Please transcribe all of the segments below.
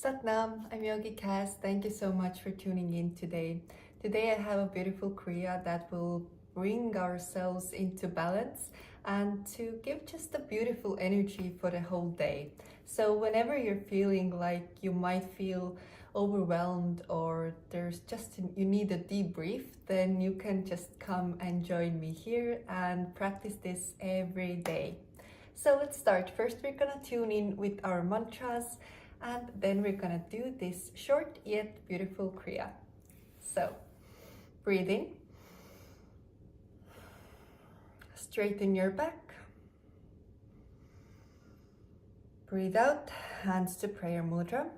Satnam, I'm Yogi Cas. Thank you so much for tuning in today. Today I have a beautiful kriya that will bring ourselves into balance and to give just a beautiful energy for the whole day. So whenever you're feeling like you might feel overwhelmed or you need a deep breath, then you can just come and join me here and practice this every day. So let's start. First, we're gonna tune in with our mantras, and then we're gonna do this short yet beautiful kriya. So breathe in, straighten your back, breathe out, hands to prayer mudra,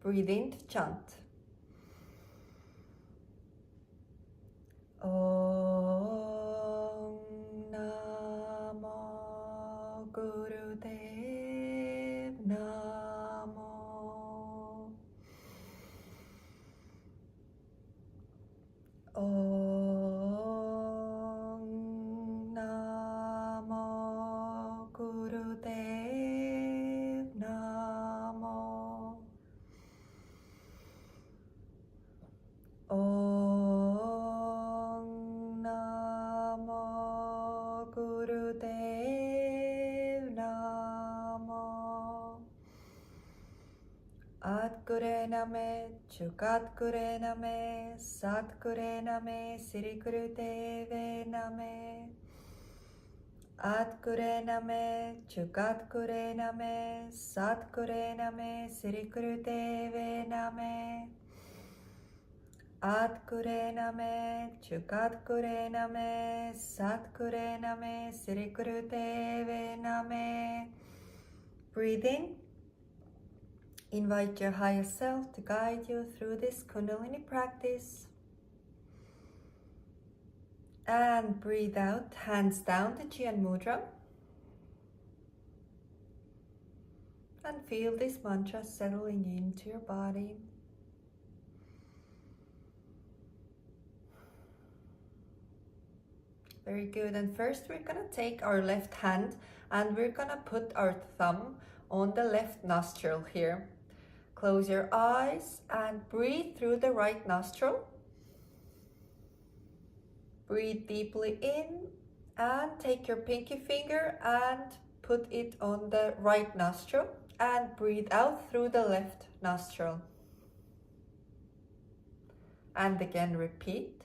breathe in to chant. Om Namo Gurudev Namo. Om Namo Gurudev Namo. Om Namo Gurudev Namo. Atgure Name, Chukatgure Name, Satgure Name, Sri Gurudeve Name. Atgure Name, Chukatgure Name, Satgure Name, Sri Gurudeve Name. Atgure Name, Chukatgure Name, Satgure Name, Sri Gurudeve Name. Breathe in. Invite your higher self to guide you through this Kundalini practice. And breathe out, hands down to Jian Mudra. And feel this mantra settling into your body. Very good. And first we're gonna take our left hand and we're gonna put our thumb on the left nostril here. Close your eyes and breathe through the right nostril. Breathe deeply in and take your pinky finger and put it on the right nostril and breathe out through the left nostril. And again repeat.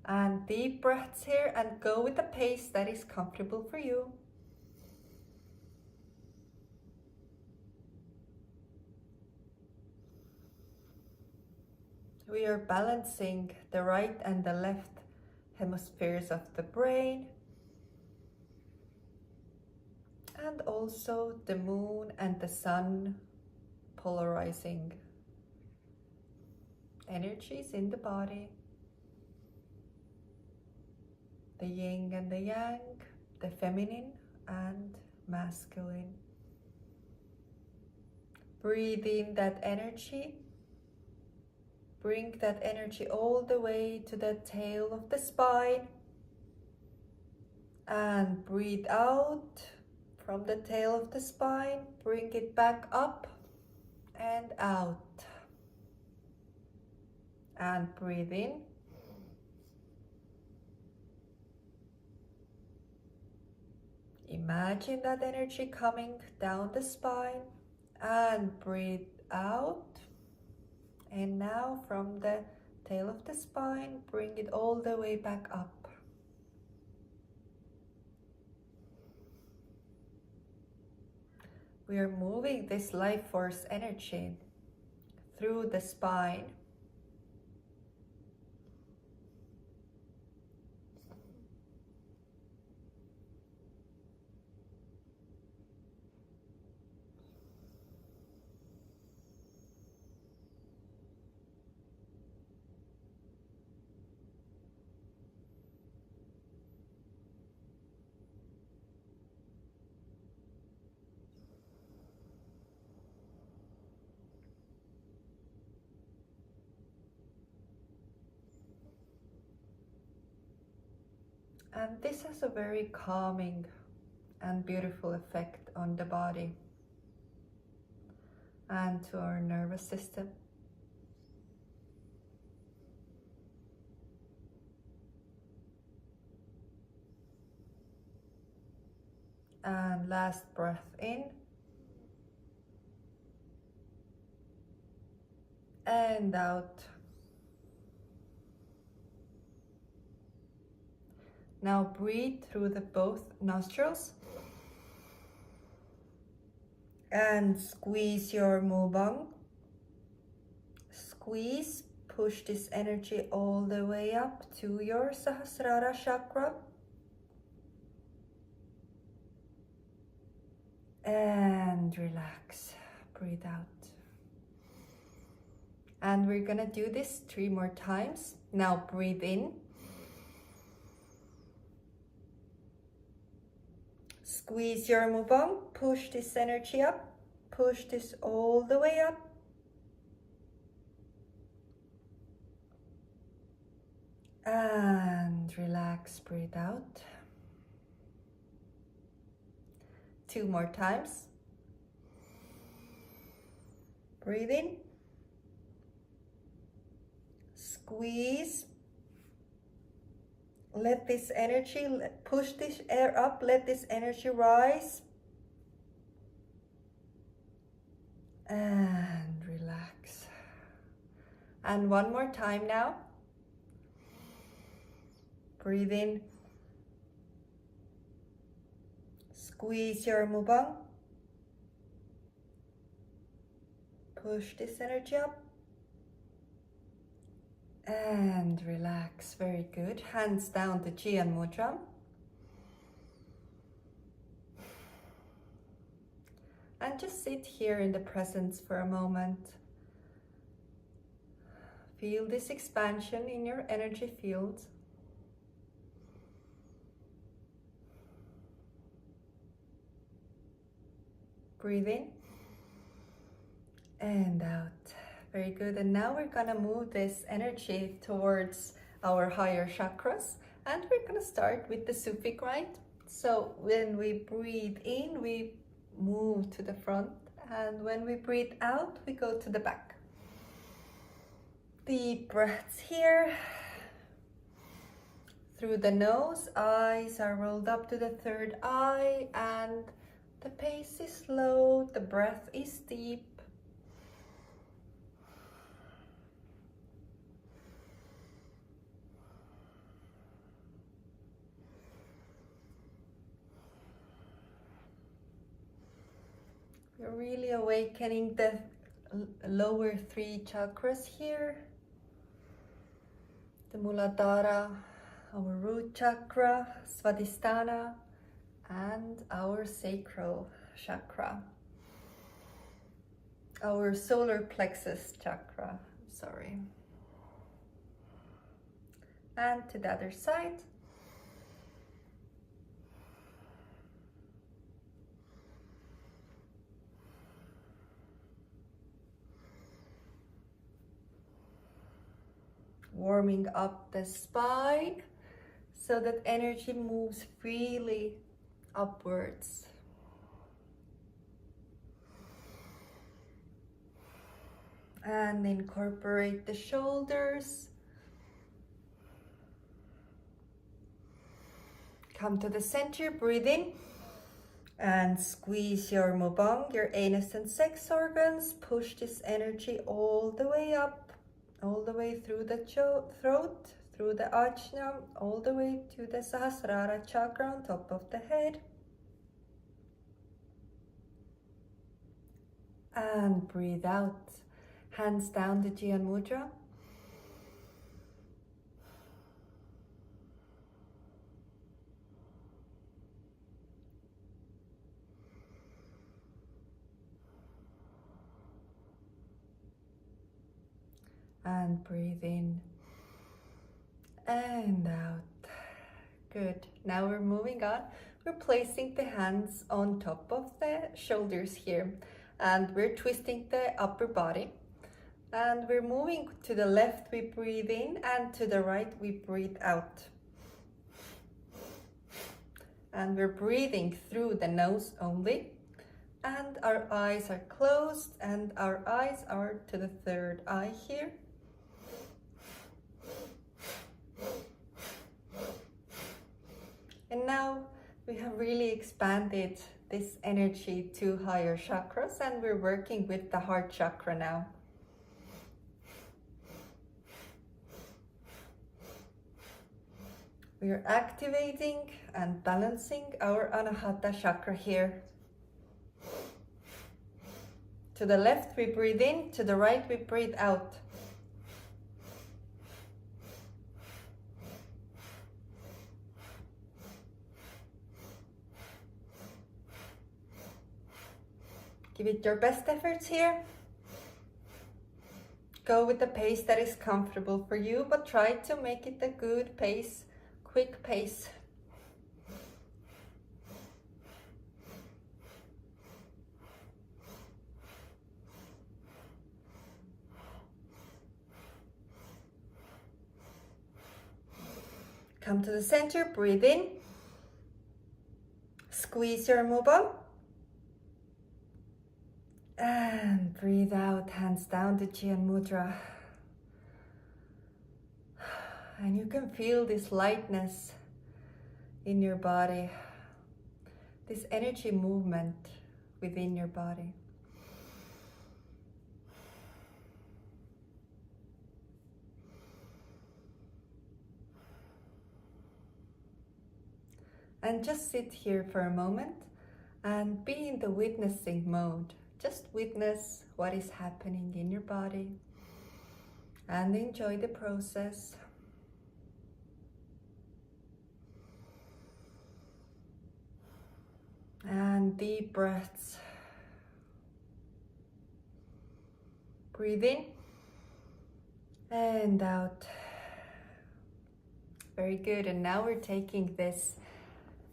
And deep breaths here and go with the pace that is comfortable for you. We are balancing the right and the left hemispheres of the brain, and also the moon and the sun polarizing energies in the body. The yin and the yang, the feminine and masculine. Breathe in that energy. Bring that energy all the way to the tail of the spine. And breathe out from the tail of the spine. Bring it back up and out. And breathe in. Imagine that energy coming down the spine and breathe out. And now from the tail of the spine, bring it all the way back up. We are moving this life force energy through the spine. And this has a very calming and beautiful effect on the body and to our nervous system. And last breath in and out. Now breathe through the both nostrils and squeeze your mubang. Squeeze, push this energy all the way up to your Sahasrara chakra. And relax, breathe out. And we're gonna do this 3 more times. Now breathe in. Squeeze your mubang, push this energy up, push this all the way up. And relax, breathe out. 2 more times. Breathe in. Squeeze. Let this energy, push this air up, let this energy rise. And relax. And 1 more time now. Breathe in. Squeeze your mubang. Push this energy up. And relax, very good. Hands down to Jian Mudra. And just sit here in the presence for a moment. Feel this expansion in your energy field. Breathe in and out. Very good. And now we're gonna move this energy towards our higher chakras, and we're gonna start with the Sufi grind. So when we breathe in, we move to the front, and when we breathe out, we go to the back. Deep breaths here. Through the nose, eyes are rolled up to the third eye, and the pace is slow, the breath is deep. You're really awakening the lower 3 chakras here. The Muladhara, our root chakra, Svadhisthana, and our sacral chakra. Our solar plexus chakra, sorry. And to the other side. Warming up the spine so that energy moves freely upwards. And incorporate the shoulders. Come to the center, breathe in. And squeeze your mubang, your anus and sex organs. Push this energy all the way up, all the way through the throat, through the ajna, all the way to the Sahasrara chakra on top of the head. And breathe out. Hands down to Jian Mudra. And breathe in and out. Good. Now we're moving on. We're placing the hands on top of the shoulders here, and we're twisting the upper body. And we're moving to the left, we breathe in, and to the right, we breathe out. and we're breathing through the nose only, and our eyes are closed and our eyes are to the third eye here. And now we have really expanded this energy to higher chakras, and we're working with the heart chakra now. We are activating and balancing our Anahata chakra here. To the left we breathe in, to the right we breathe out. Give it your best efforts here. Go with the pace that is comfortable for you, but try to make it a good pace, quick pace. Come to the center, breathe in. Squeeze your mubam. And breathe out, hands down to Chien Mudra. And you can feel this lightness in your body, this energy movement within your body. And just sit here for a moment and be in the witnessing mode. Just witness what is happening in your body and enjoy the process. And deep breaths. Breathe in and out. Very good. And now we're taking this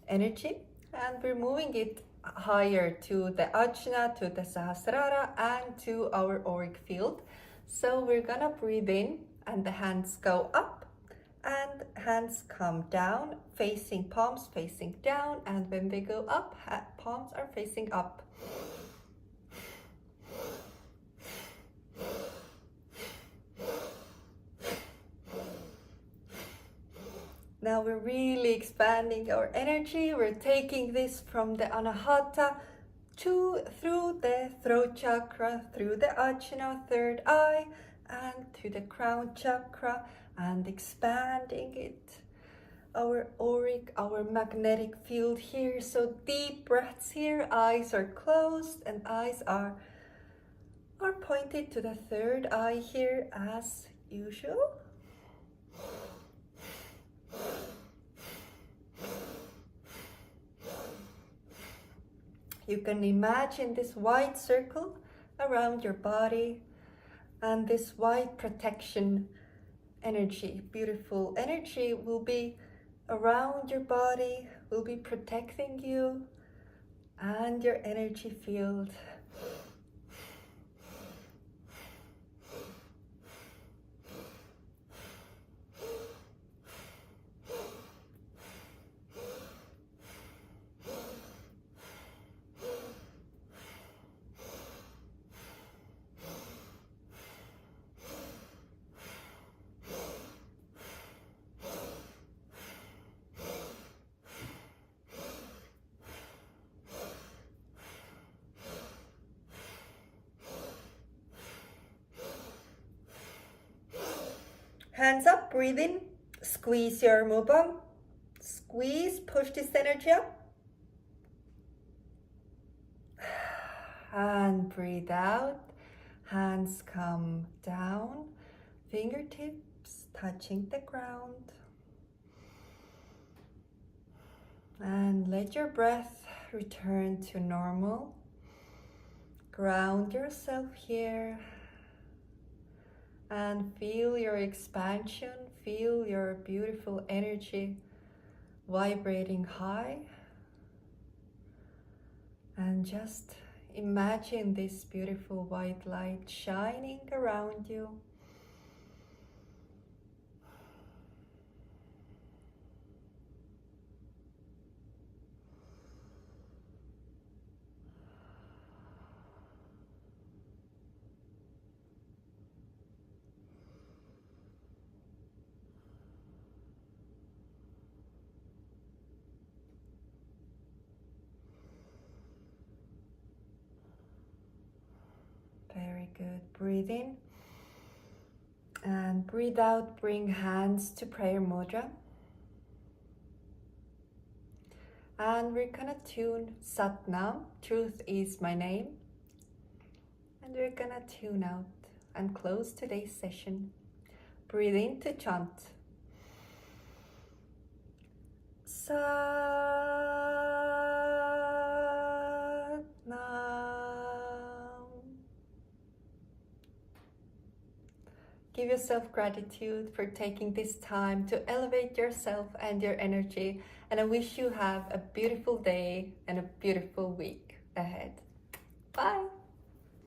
energy and we're moving it higher to the Ajna, to the Sahasrara, and to our auric field. So we're gonna breathe in and the hands go up and hands come down, facing palms facing down, and when they go up, palms are facing up. Now we're really expanding our energy. We're taking this from the Anahata through the throat chakra, through the Ajna, third eye, and to the crown chakra, and expanding it. Our auric, our magnetic field here. So deep breaths here. Eyes are closed and eyes are pointed to the third eye here as usual. You can imagine this white circle around your body and this white protection energy, beautiful energy will be around your body, will be protecting you and your energy field. Hands up, breathe in, squeeze your mubam, squeeze, push this energy up. And breathe out, hands come down, fingertips touching the ground. And let your breath return to normal. Ground yourself here. And feel your expansion, feel your beautiful energy vibrating high. And just imagine this beautiful white light shining around you. good. Breathe in. And breathe out, bring hands to prayer mudra. And we're gonna tune Sat Nam, truth is my name. And we're gonna tune out and close today's session. Breathe in to chant. Sat Nam. Give yourself gratitude for taking this time to elevate yourself and your energy. And I wish you have a beautiful day and a beautiful week ahead. Bye.